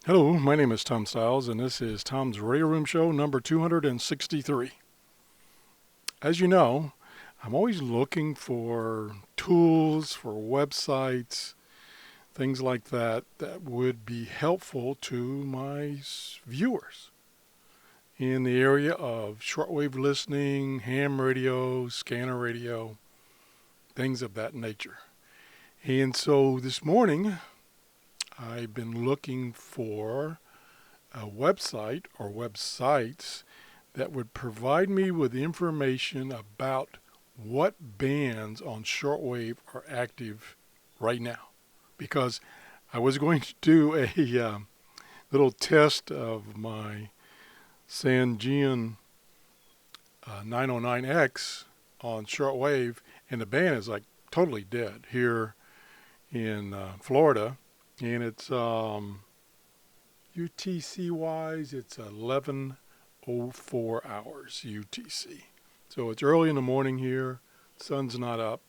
Hello, my name is Tom Stiles, and this is Tom's Radio Room Show number 263. As you know, I'm always looking for tools, for websites, things like that that would be helpful to my viewers in the area of shortwave listening, ham radio, scanner radio, things of that nature. And so this morning, I've been looking for a website or websites that would provide me with information about what bands on shortwave are active right now. Because I was going to do a little test of my Sangean 909X on shortwave, and the band is like totally dead here in Florida, and it's UTC wise, it's 11:04 hours UTC. So it's early in the morning here. Sun's not up.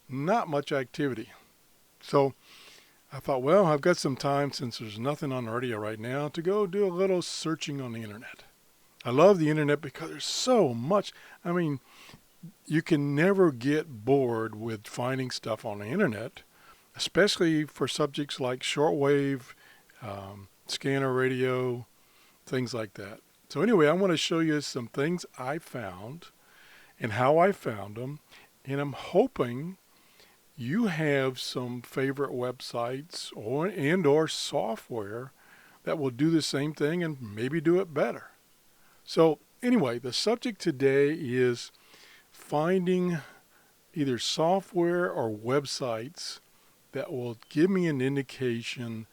Not much activity. So I thought, well, I've got some time since there's nothing on the radio right now to go do a little searching on the internet. I love the internet because there's so much. I mean, you can never get bored with finding stuff on the internet, especially for subjects like shortwave, scanner radio, things like that. So anyway, I want to show you some things I found and how I found them. And I'm hoping you have some favorite websites or software that will do the same thing and maybe do it better. So anyway, the subject today is finding either software or websites that will give me an indication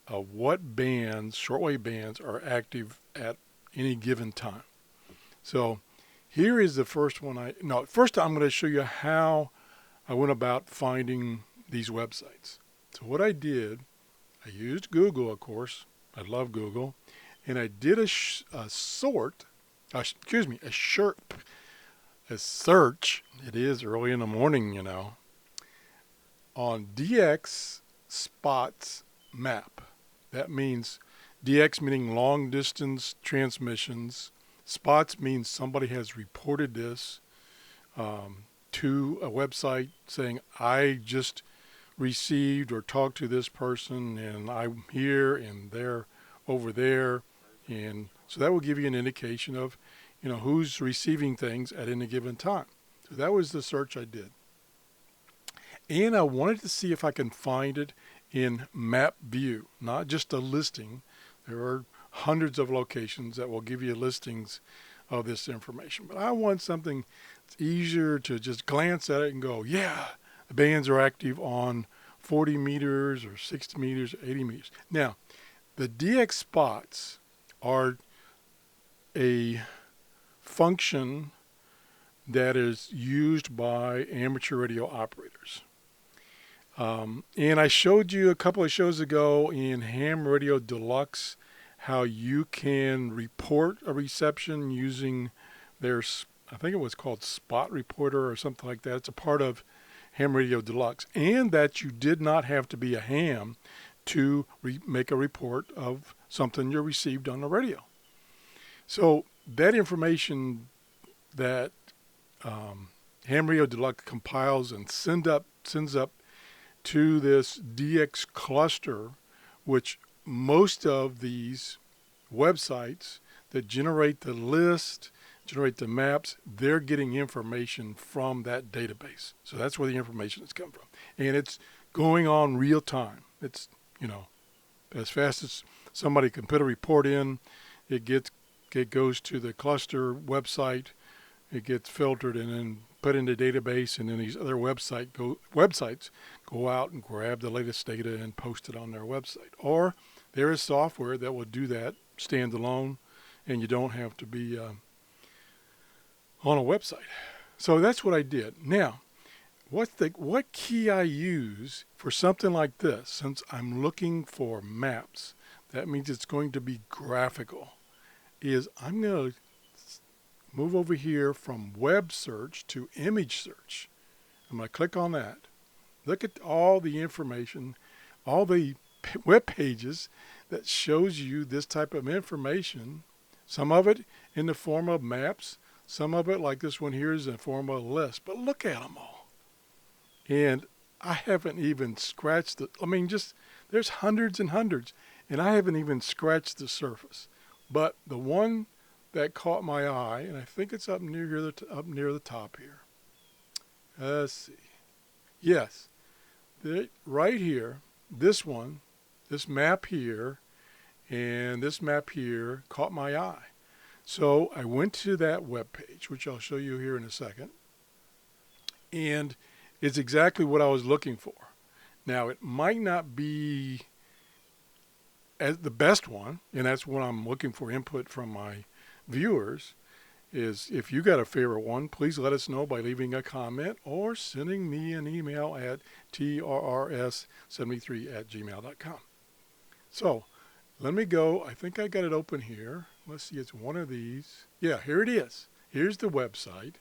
of what bands, shortwave bands, are active at any given time. So here is the first one. First I'm going to show you how I went about finding these websites. So what I did, I used Google, of course. I love Google. And I did a search. It is early in the morning, on DX spots map. That means DX meaning long distance transmissions. Spots means somebody has reported this to a website saying, I just received or talked to this person and I'm here and they're over there. And so that will give you an indication of, who's receiving things at any given time. So that was the search I did. And I wanted to see if I can find it in map view, not just a listing. There are hundreds of locations that will give you listings of this information. But I want something that's easier to just glance at it and go, yeah, the bands are active on 40 meters or 60 meters or 80 meters. Now, the DX spots are a function that is used by amateur radio operators. And I showed you a couple of shows ago in Ham Radio Deluxe how you can report a reception using their, I think it was called Spot Reporter or something like that. It's a part of Ham Radio Deluxe. And that you did not have to be a ham to make a report of something you received on the radio. So that information that Ham Radio Deluxe compiles and sends up to this DX cluster, which most of these websites that generate the list, generate the maps, they're getting information from that database. So that's where the information has come from. And it's going on real time. It's, as fast as somebody can put a report in, it goes to the cluster website, it gets filtered and then put in the database, and then these other websites go out and grab the latest data and post it on their website. Or there is software that will do that standalone, and you don't have to be on a website. So that's what I did. Now, what key I use for something like this, since I'm looking for maps, that means it's going to be graphical, is I'm going to move over here from web search to image search. I'm going to click on that. Look at all the information, all the web pages that shows you this type of information. Some of it in the form of maps, some of it like this one here is in the form of a list. But look at them all. And I haven't even scratched the, I mean, just there's hundreds and hundreds, and I haven't even scratched the surface. But the one that caught my eye, and I think it's up near here, up near the top here. Let's see. Yes, right here, this one, this map here, and this map here caught my eye. So I went to that web page, which I'll show you here in a second, and it's exactly what I was looking for. Now, it might not be as the best one, and that's what I'm looking for input from my viewers, is if you got a favorite one, please let us know by leaving a comment or sending me an email at TRRS73@gmail.com. So let me go. I think I got it open here. Let's see, it's one of these. Yeah, here it is. Here's the website,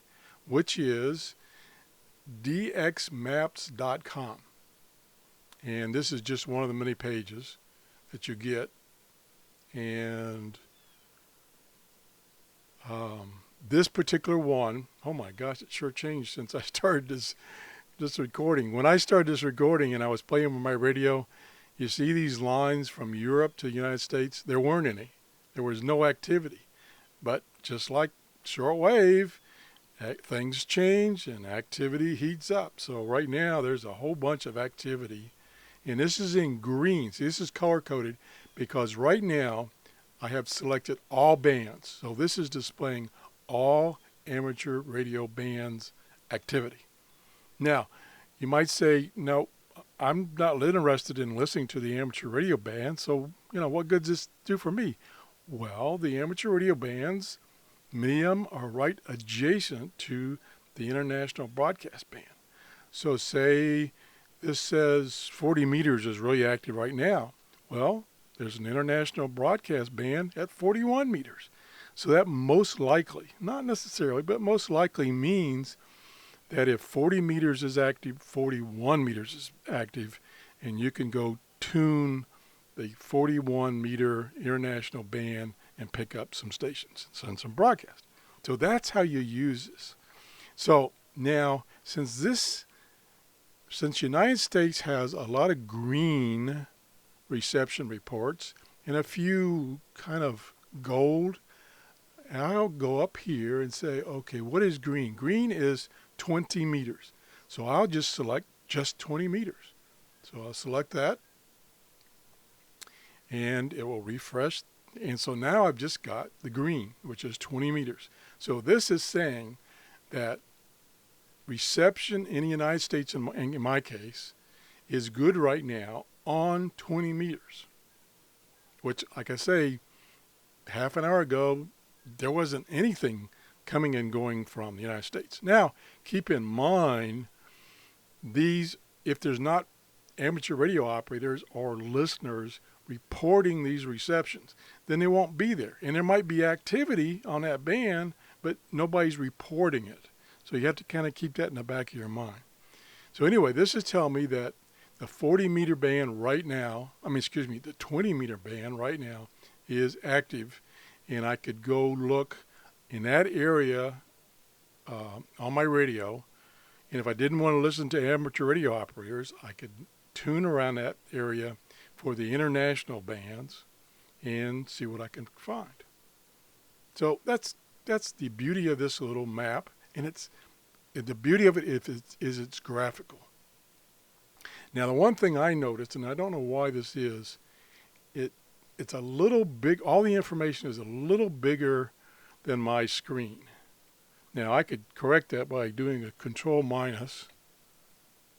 which is dxmaps.com. And this is just one of the many pages that you get. And this particular one, oh my gosh, it sure changed since I started this recording. When I started this recording and I was playing with my radio, you see these lines from Europe to the United States? There weren't any. There was no activity. But just like shortwave, things change and activity heats up. So right now there's a whole bunch of activity. And this is in green. See, this is color-coded because right now I have selected all bands. So this is displaying all amateur radio bands activity. Now, you might say, no, I'm not interested in listening to the amateur radio band, so, what good does this do for me? Well, the amateur radio bands, many of them are right adjacent to the international broadcast band. So say this says 40 meters is really active right now. Well, there's an international broadcast band at 41 meters. So that most likely, not necessarily, but most likely means that if 40 meters is active, 41 meters is active, and you can go tune the 41 meter international band and pick up some stations and send some broadcasts. So that's how you use this. So now, since United States has a lot of green reception reports and a few kind of gold, I'll go up here and say, okay, what is green? Green is 20 meters. So I'll just select just 20 meters. So I'll select that and it will refresh. And so now I've just got the green, which is 20 meters. So this is saying that reception in the United States, in my case, is good right now on 20 meters, which, like I say, half an hour ago, there wasn't anything coming and going from the United States. Now, keep in mind, if there's not amateur radio operators or listeners reporting these receptions, then they won't be there. And there might be activity on that band, but nobody's reporting it. So you have to kind of keep that in the back of your mind. So anyway, this is telling me that the 40 meter band right now, the 20 meter band right now is active. And I could go look in that area on my radio. And if I didn't want to listen to amateur radio operators, I could tune around that area for the international bands and see what I can find. So that's the beauty of this little map. And the beauty of it is it's graphical. Now, the one thing I noticed, and I don't know why this is, it's a little big. All the information is a little bigger than my screen. Now, I could correct that by doing a control minus,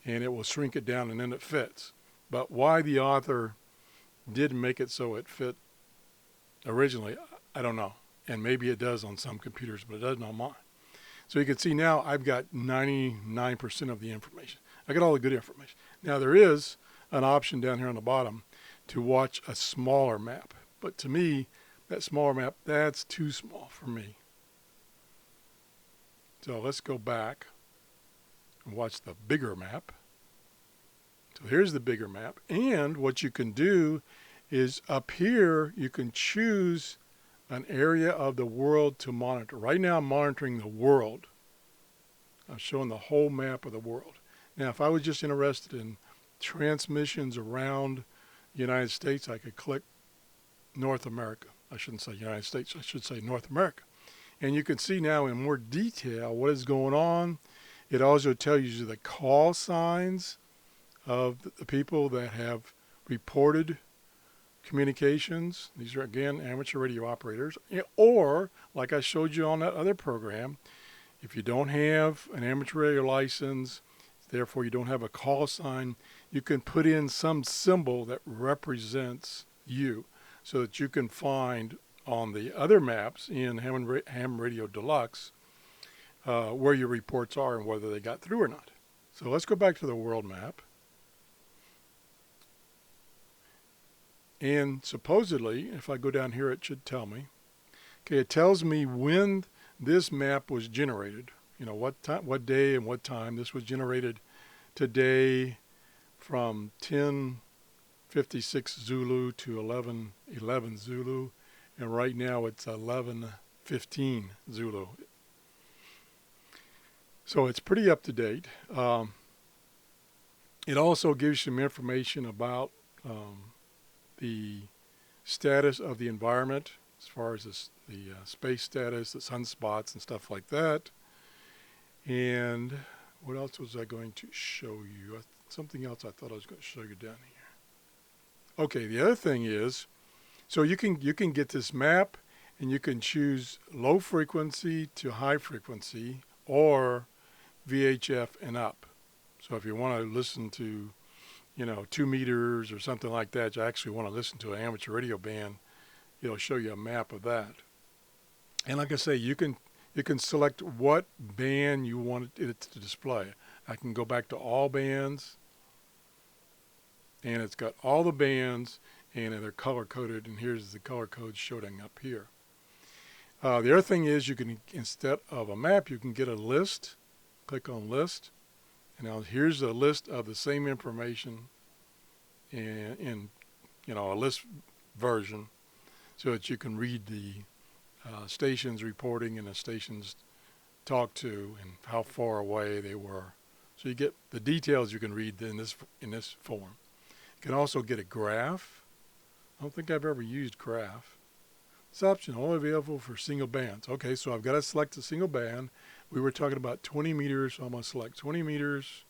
and it will shrink it down, and then it fits. But why the author didn't make it so it fit originally, I don't know. And maybe it does on some computers, but it doesn't on mine. So you can see now I've got 99% of the information. I got all the good information. Now, there is an option down here on the bottom to watch a smaller map. But to me, that smaller map, that's too small for me. So let's go back and watch the bigger map. So here's the bigger map. And what you can do is up here you can choose an area of the world to monitor. Right now I'm monitoring the world. I'm showing the whole map of the world. Now if I was just interested in transmissions around the United States, I could click North America. I shouldn't say United States, I should say North America. And you can see now in more detail what is going on. It also tells you the call signs of the people that have reported communications. These are, again, amateur radio operators. Or, like I showed you on that other program, if you don't have an amateur radio license, therefore you don't have a call sign, you can put in some symbol that represents you so that you can find on the other maps in Ham Radio Deluxe where your reports are and whether they got through or not. So let's go back to the world map. And supposedly, if I go down here, it should tell me. Okay, it tells me when this map was generated. You know, what time, what day and what time. This was generated today from 10:56 Zulu to 11:11 Zulu. And right now it's 11:15 Zulu. So it's pretty up to date. It also gives some information about the status of the environment as far as the space status, the sunspots and stuff like that. And what else was I going to show you? Something else I thought I was going to show you down here. Okay, the other thing is, so you can get this map and you can choose low frequency to high frequency or VHF and up. So if you want to listen to 2 meters or something like that, you actually want to listen to an amateur radio band, it'll show you a map of that. And like I say, you can select what band you want it to display. I can go back to all bands, and it's got all the bands, and they're color-coded, and here's the color code showing up here. The other thing is you can, instead of a map, you can get a list. Click on list. And now here's a list of the same information in a list version so that you can read the stations reporting and the stations talked to and how far away they were. So you get the details you can read in this form. You can also get a graph. I don't think I've ever used graph. This option only available for single bands. Okay, so I've got to select a single band. We were talking about 20 meters, so I'm going to select 20 meters.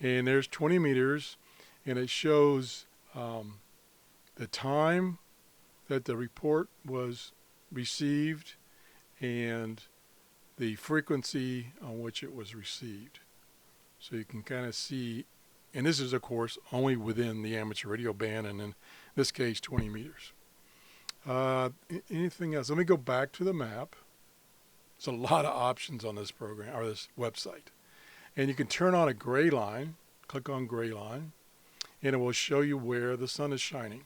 And there's 20 meters, and it shows the time that the report was received and the frequency on which it was received. So you can kind of see, and this is, of course, only within the amateur radio band, and in this case, 20 meters. Anything else? Let me go back to the map. There's a lot of options on this program or this website. And you can turn on a gray line, click on gray line, and it will show you where the sun is shining.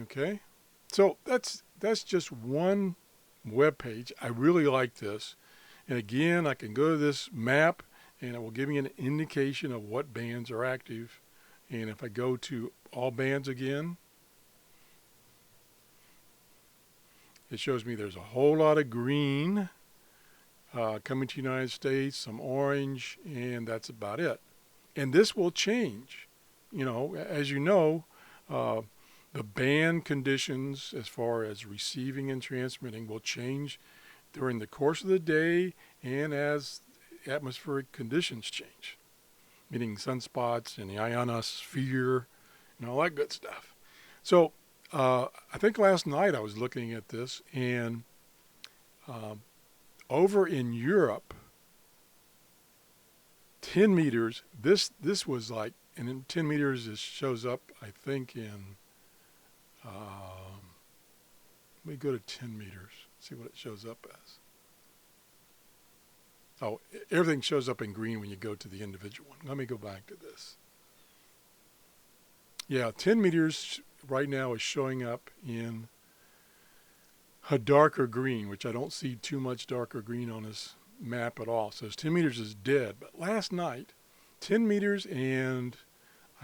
Okay? So that's just one web page. I really like this. And again, I can go to this map and it will give me an indication of what bands are active. And if I go to all bands again, it shows me there's a whole lot of green coming to the United States, some orange, and that's about it. And this will change. As you know, the band conditions as far as receiving and transmitting will change during the course of the day and as atmospheric conditions change, meaning sunspots and the ionosphere and all that good stuff. So I think last night I was looking at this, and over in Europe, 10 meters, this was like, and in 10 meters it shows up, I think, in, let me go to 10 meters, see what it shows up as. Oh, everything shows up in green when you go to the individual one. Let me go back to this. Yeah, 10 meters right now is showing up in a darker green, which I don't see too much darker green on this map at all. So 10 meters is dead. But last night, 10 meters and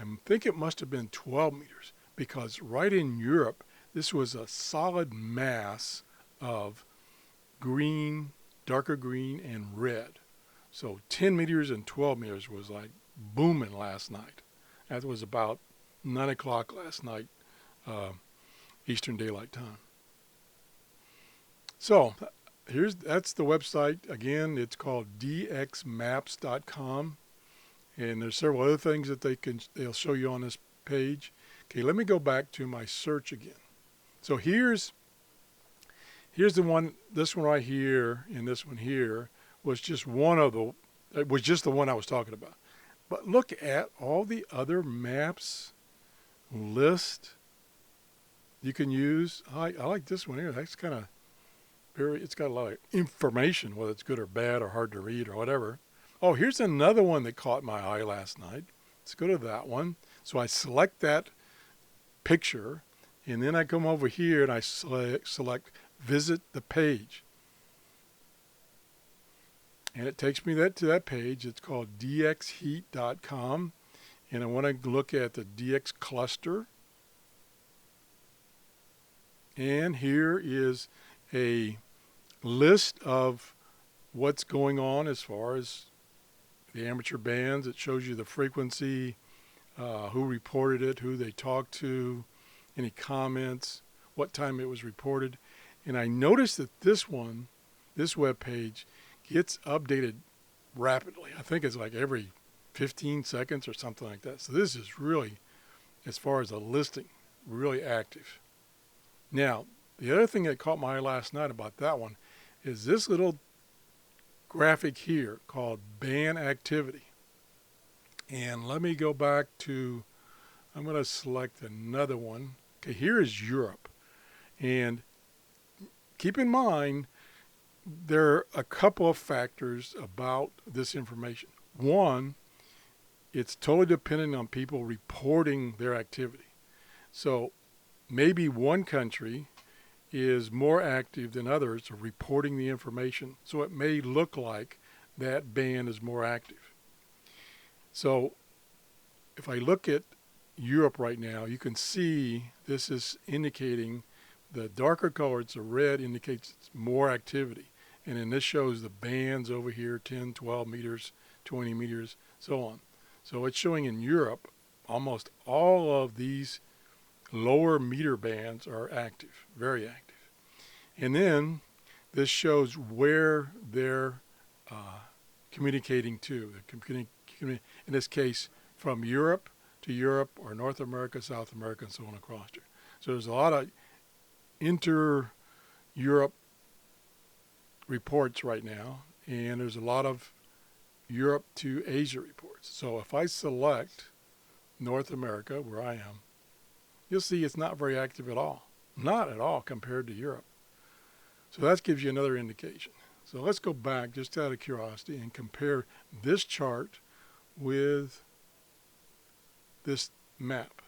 I think it must have been 12 meters, because right in Europe, this was a solid mass of green, darker green, and red. So 10 meters and 12 meters was like booming last night. That was about 9 o'clock last night, Eastern Daylight Time. So that's the website. Again, it's called dxmaps.com. And there's several other things that they'll show you on this page. Okay, let me go back to my search again. So here's the one, this one right here and this one here was just the one I was talking about. But look at all the other maps list you can use. I like this one here. That's kind of it's got a lot of information, whether it's good or bad or hard to read or whatever. Oh, here's another one that caught my eye last night. Let's go to that one. So I select that picture, and then I come over here and I select visit the page. And it takes me to that page. It's called dxheat.com. And I want to look at the DX cluster. And here is a list of what's going on as far as the amateur bands. It shows you the frequency, who reported it, who they talked to, any comments, what time it was reported. And I noticed that this web page gets updated rapidly. I think it's like every 15 seconds or something like that. So this is really, as far as a listing, really active. Now, the other thing that caught my eye last night about that one is this little graphic here called band activity. And let me go back to, I'm going to select another one. Okay, here is Europe. And keep in mind, there are a couple of factors about this information. One, it's totally dependent on people reporting their activity. So maybe one country is more active than others of reporting the information. So it may look like that band is more active. So if I look at Europe right now, you can see this is indicating the darker colors, the red indicates more activity. And then this shows the bands over here, 10, 12 meters, 20 meters, so on. So it's showing in Europe, almost all of these lower meter bands are active, very active. And then this shows where they're communicating to. In this case, from Europe to Europe or North America, South America, and so on across here. So there's a lot of inter-Europe reports right now, and there's a lot of Europe to Asia reports. So if I select North America, where I am, you'll see it's not very active at all. Not at all compared to Europe. So that gives you another indication. So let's go back just out of curiosity and compare this chart with this map.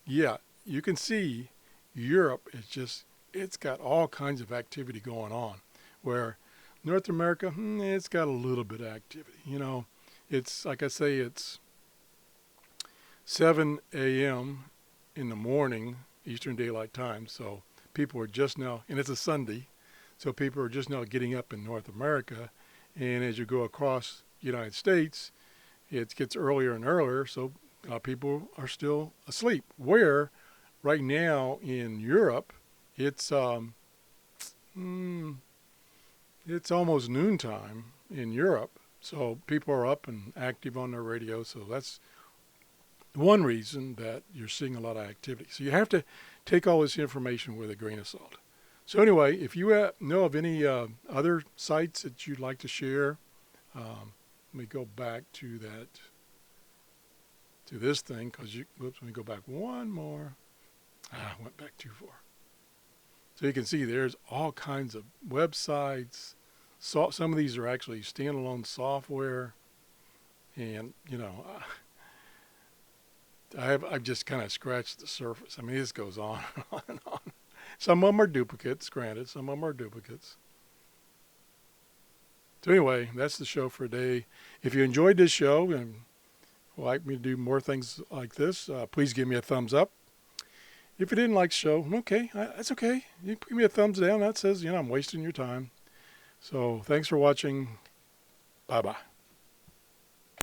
Yeah, you can see Europe is just, it's got all kinds of activity going on, where North America, it's got a little bit of activity. You know, it's like I say, it's 7 a.m. in the morning, Eastern Daylight Time. So people are just now, and it's a Sunday, so people are just now getting up in North America. And as you go across the United States, it gets earlier and earlier, so people are still asleep. Where right now in Europe, it's almost noontime in Europe, so people are up and active on their radio. So that's one reason that you're seeing a lot of activity. So you have to take all this information with a grain of salt. So anyway, if you know of any other sites that you'd like to share, let me go back to this thing, because let me go back one more. I went back too far. So you can see there's all kinds of websites. So some of these are actually standalone software, and you know, I've just kind of scratched the surface. I mean, this goes on and on and on. Some of them are duplicates, granted. Some of them are duplicates. So anyway, that's the show for today. If you enjoyed this show and like me to do more things like this, please give me a thumbs up. If you didn't like the show, okay, that's okay. You give me a thumbs down. That says, I'm wasting your time. So thanks for watching. Bye-bye.